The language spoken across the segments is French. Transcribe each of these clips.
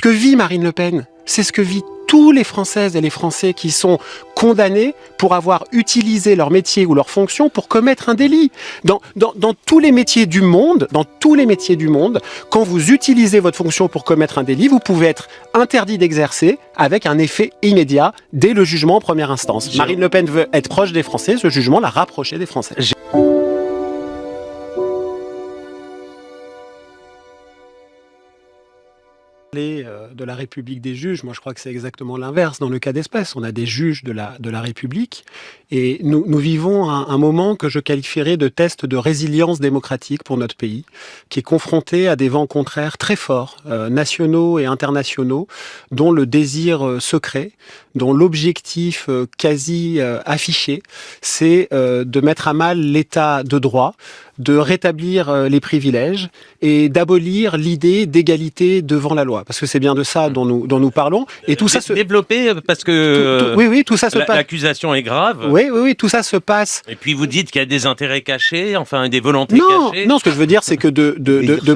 que vit Marine Le Pen, c'est ce que vit tous les Françaises et les Français qui sont condamnés pour avoir utilisé leur métier ou leur fonction pour commettre un délit. Dans tous les métiers du monde, quand vous utilisez votre fonction pour commettre un délit, vous pouvez être interdit d'exercer avec un effet immédiat dès le jugement en première instance. Marine Le Pen veut être proche des Français, ce jugement l'a rapproché des Français. De la République des juges, moi je crois que c'est exactement l'inverse dans le cas d'espèce. On a des juges de la République et nous vivons un moment que je qualifierais de test de résilience démocratique pour notre pays, qui est confronté à des vents contraires très forts, nationaux et internationaux, dont le désir secret, dont l'objectif quasi affiché, c'est de mettre à mal l'état de droit, de rétablir les privilèges et d'abolir l'idée d'égalité devant la loi. Parce que c'est bien de ça dont nous parlons. Et tout ça se développer parce que oui, tout ça se passe. L'accusation est grave. Oui, tout ça se passe. Et puis vous dites qu'il y a des intérêts cachés, enfin des volontés cachées. Non, ce que je veux dire, c'est que de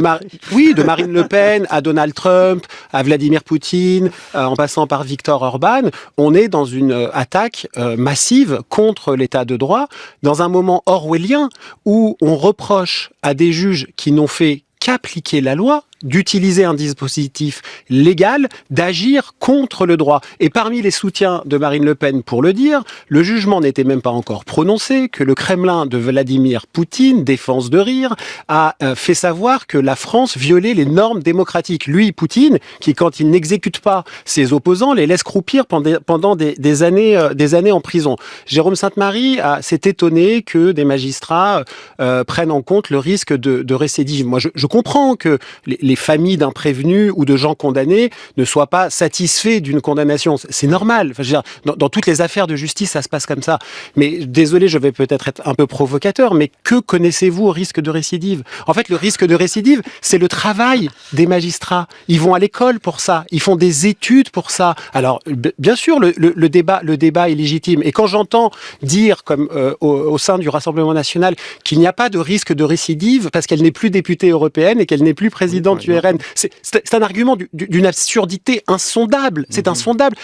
Marine Le Pen à Donald Trump, à Vladimir Poutine, en passant par Viktor Orban, on est dans une attaque massive contre l'état de droit, dans un moment orwellien où on reproche à des juges qui n'ont fait qu'appliquer la loi, d'utiliser un dispositif légal, d'agir contre le droit. Et parmi les soutiens de Marine Le Pen pour le dire, le jugement n'était même pas encore prononcé, que le Kremlin de Vladimir Poutine, défense de rire, a fait savoir que la France violait les normes démocratiques. Lui, Poutine, qui quand il n'exécute pas ses opposants, les laisse croupir pendant des années en prison. Jérôme Sainte-Marie s'est étonné que des magistrats prennent en compte le risque de récidive. Moi, je comprends que les familles d'un prévenu ou de gens condamnés ne soient pas satisfaits d'une condamnation. C'est normal. Enfin, je veux dire, dans toutes les affaires de justice, ça se passe comme ça. Mais désolé, je vais peut-être être un peu provocateur, mais que connaissez-vous au risque de récidive ? En fait, le risque de récidive, c'est le travail des magistrats. Ils vont à l'école pour ça. Ils font des études pour ça. Alors, bien sûr, le débat est légitime. Et quand j'entends dire, comme au sein du Rassemblement national, qu'il n'y a pas de risque de récidive parce qu'elle n'est plus députée européenne et qu'elle n'est plus présidente du RN. C'est un argument d'une absurdité insondable. C'est insondable.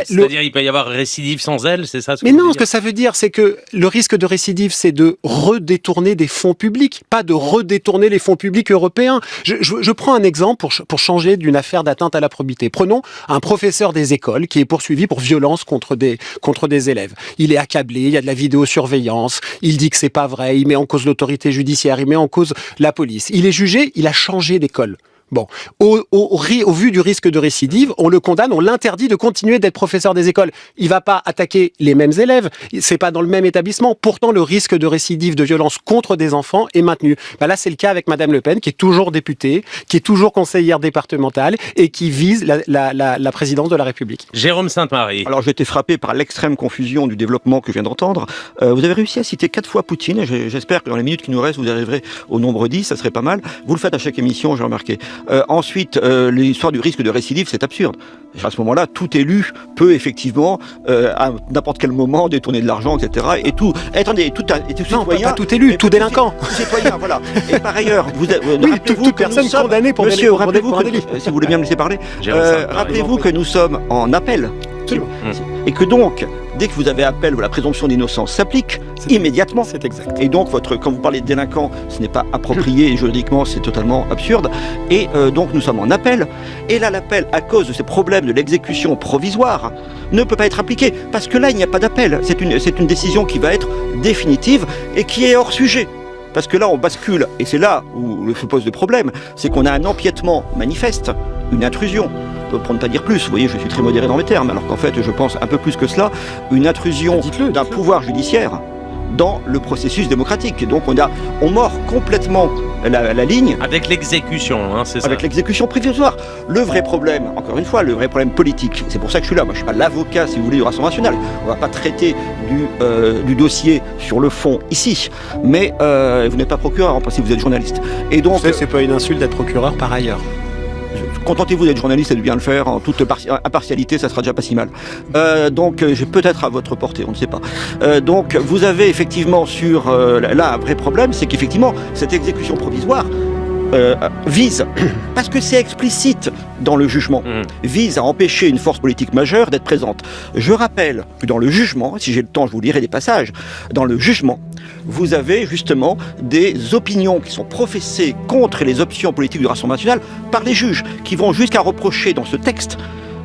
C'est-à-dire il peut y avoir récidive sans elle, c'est ça Mais non, ce que ça veut dire, c'est que le risque de récidive, c'est de redétourner des fonds publics, pas de redétourner les fonds publics européens. Je prends un exemple pour changer d'une affaire d'atteinte à la probité. Prenons un professeur des écoles qui est poursuivi pour violence contre des élèves. Il est accablé, il y a de la vidéosurveillance, il dit que c'est pas vrai, il met en cause l'autorité judiciaire, il met en cause la police. Il est jugé, il a changé d'école. Bon, au vu du risque de récidive, on le condamne, on l'interdit de continuer d'être professeur des écoles. Il va pas attaquer les mêmes élèves, c'est pas dans le même établissement. Pourtant, le risque de récidive de violence contre des enfants est maintenu. Là, c'est le cas avec Madame Le Pen, qui est toujours députée, qui est toujours conseillère départementale et qui vise la présidence de la République. Jérôme Sainte-Marie. Alors, j'ai été frappé par l'extrême confusion du développement que je viens d'entendre. Vous avez réussi à citer 4 fois Poutine. J'espère que dans les minutes qui nous restent, vous arriverez au nombre 10, ça serait pas mal. Vous le faites à chaque émission, j'ai remarqué. Ensuite, l'histoire du risque de récidive, c'est absurde. À ce moment-là, tout élu peut effectivement, à n'importe quel moment, détourner de l'argent, etc. Et tout. Attendez, tout non, citoyen. Pas tout élu, tout délinquant. Tout citoyen, voilà. Et par ailleurs, toute personne condamnée pour Monsieur, rappelez-vous un délit. Si vous voulez bien me laisser parler, rappelez-vous que nous sommes en appel. Et que donc, dès que vous avez appel, la présomption d'innocence s'applique immédiatement. C'est exact. Et donc, quand vous parlez de délinquant, ce n'est pas approprié et juridiquement, c'est totalement absurde. Et donc, nous sommes en appel. Et là, l'appel, à cause de ces problèmes de l'exécution provisoire, ne peut pas être appliqué. Parce que là, il n'y a pas d'appel. C'est une décision qui va être définitive et qui est hors sujet. Parce que là, on bascule, et c'est là où se pose le problème, c'est qu'on a un empiètement manifeste, une intrusion, pour ne pas dire plus, vous voyez, je suis très modéré dans mes termes, alors qu'en fait, je pense un peu plus que cela, une intrusion d'un pouvoir judiciaire dans le processus démocratique. Donc on mord complètement la ligne. Avec l'exécution, c'est ça. Avec l'exécution provisoire. Le vrai problème, encore une fois, le vrai problème politique, c'est pour ça que je suis là, moi je suis pas l'avocat, si vous voulez, du Rassemblement national. On va pas traiter du dossier sur le fond ici, mais vous n'êtes pas procureur, en principe vous êtes journaliste. Et donc, c'est pas une insulte d'être procureur par ailleurs. Contentez-vous d'être journaliste et de bien le faire, en toute impartialité, ça sera déjà pas si mal. Donc, j'ai peut-être à votre portée, on ne sait pas. Donc, vous avez effectivement là un vrai problème, c'est qu'effectivement, cette exécution provisoire vise, parce que c'est explicite dans le jugement, vise à empêcher une force politique majeure d'être présente. Je rappelle que dans le jugement, si j'ai le temps, je vous lirai des passages, dans le jugement, vous avez justement des opinions qui sont professées contre les options politiques du Rassemblement national par les juges, qui vont jusqu'à reprocher dans ce texte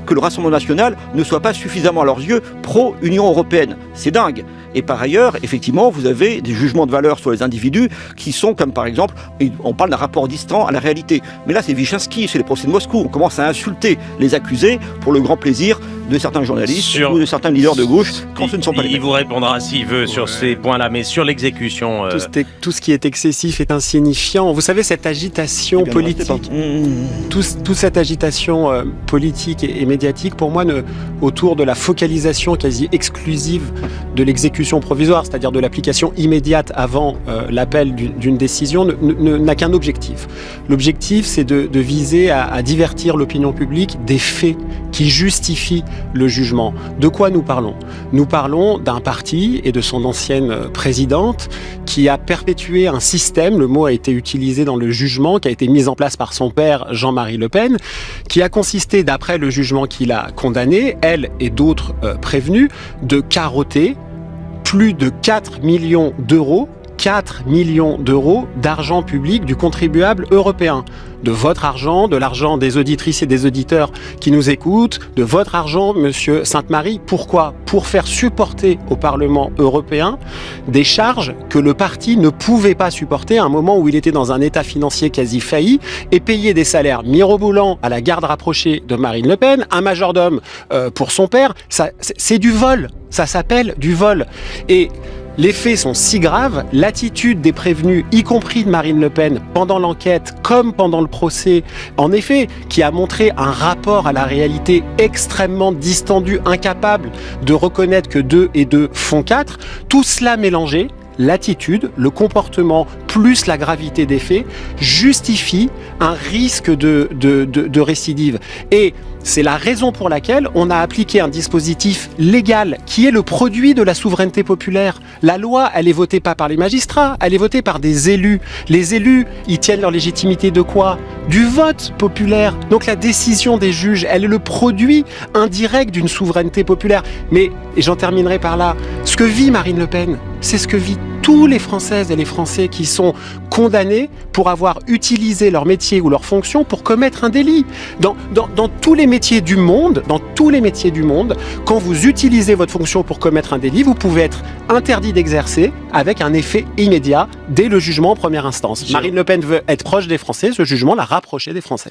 que le Rassemblement national ne soit pas suffisamment à leurs yeux pro-Union européenne. C'est dingue. Et par ailleurs, effectivement, vous avez des jugements de valeur sur les individus qui sont comme par exemple, on parle d'un rapport distant à la réalité. Mais là, c'est Vichynski, c'est les procès de Moscou. On commence à insulter les accusés pour le grand plaisir de certains journalistes ou de certains leaders de gauche quand ce ne sont pas les mêmes. Il vous répondra s'il veut sur ces points-là, mais sur l'exécution... Tout ce qui est excessif est insignifiant. Vous savez, cette agitation politique, toute cette agitation politique et médiatique, pour moi, autour de la focalisation quasi exclusive de l'exécution provisoire, c'est-à-dire de l'application immédiate avant l'appel d'une décision, n'a qu'un objectif. L'objectif, c'est de viser à divertir l'opinion publique des faits qui justifient le jugement. De quoi nous parlons ? Nous parlons d'un parti et de son ancienne présidente qui a perpétué un système, le mot a été utilisé dans le jugement, qui a été mis en place par son père Jean-Marie Le Pen, qui a consisté, d'après le jugement qu'il a condamné, elle et d'autres prévenus, de carotter plus de 4 millions d'euros d'argent public du contribuable européen. De votre argent, de l'argent des auditrices et des auditeurs qui nous écoutent, de votre argent, monsieur Sainte-Marie. Pourquoi ? Pour faire supporter au Parlement européen des charges que le parti ne pouvait pas supporter à un moment où il était dans un état financier quasi failli et payer des salaires mirobolants à la garde rapprochée de Marine Le Pen, un majordome pour son père, c'est du vol. Ça s'appelle du vol. Et les faits sont si graves, l'attitude des prévenus, y compris de Marine Le Pen, pendant l'enquête comme pendant le procès, en effet, qui a montré un rapport à la réalité extrêmement distendu, incapable de reconnaître que 2 et 2 font 4, tout cela mélangé, l'attitude, le comportement, plus la gravité des faits, justifie un risque de récidive. Et c'est la raison pour laquelle on a appliqué un dispositif légal qui est le produit de la souveraineté populaire. La loi, elle est votée pas par les magistrats, elle est votée par des élus. Les élus, ils tiennent leur légitimité de quoi ? Du vote populaire. Donc la décision des juges, elle est le produit indirect d'une souveraineté populaire. Mais, et j'en terminerai par là, ce que vit Marine Le Pen, c'est ce que vit tous les Françaises et les Français qui sont condamnés pour avoir utilisé leur métier ou leur fonction pour commettre un délit. Dans tous les métiers du monde, quand vous utilisez votre fonction pour commettre un délit, vous pouvez être interdit d'exercer avec un effet immédiat dès le jugement en première instance. Marine Le Pen veut être proche des Français, ce jugement l'a rapprochée des Français.